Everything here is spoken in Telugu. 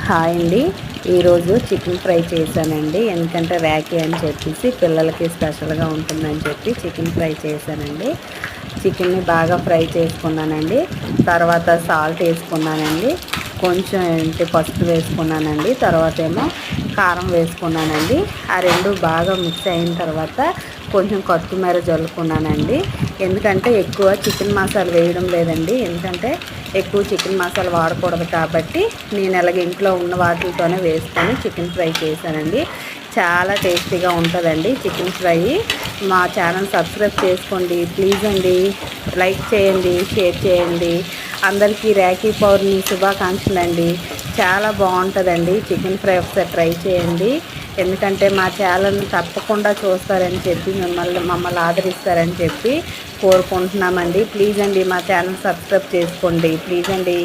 హాయ్ అండి. ఈరోజు చికెన్ ఫ్రై చేశానండి. ఎందుకంటే ర్యాకీ అని చెప్పేసి పిల్లలకి స్పెషల్గా ఉంటుందని చెప్పి చికెన్ ఫ్రై చేశానండి. చికెన్ని బాగా ఫ్రై చేసుకున్నానండి. తర్వాత సాల్ట్ వేసుకున్నానండి, కొంచెం పసుపు వేసుకున్నానండి, తర్వాత ఏమో కారం వేసుకున్నానండి. ఆ రెండు బాగా మిక్స్ అయిన తర్వాత కొంచెం కొత్తిమీర జల్లుకున్నానండి. ఎందుకంటే ఎక్కువ చికెన్ మసాలా వేయడం లేదండి, ఎందుకంటే ఎక్కువ చికెన్ మసాలా వాడకూడదు కాబట్టి నేను అలాగే ఇంట్లో ఉన్న వాటితోనే వేసుకొని చికెన్ ఫ్రై చేశానండి. చాలా టేస్టీగా ఉంటుందండి చికెన్ ఫ్రై. మా ఛానల్ సబ్స్క్రైబ్ చేసుకోండి ప్లీజ్ అండి. లైక్ చేయండి, షేర్ చేయండి. అందరికీ రాఖీ పౌర్ణమి శుభాకాంక్షలు అండి. చాలా బాగుంటుందండి చికెన్ ఫ్రై. ఒకసారి ట్రై చేయండి. ఎందుకంటే మా ఛానల్ని తప్పకుండా చూస్తారని చెప్పి మమ్మల్ని ఆదరిస్తారని చెప్పి కోరుకుంటున్నామండి. ప్లీజ్ అండి మా ఛానల్ సబ్స్క్రైబ్ చేసుకోండి ప్లీజ్ అండి.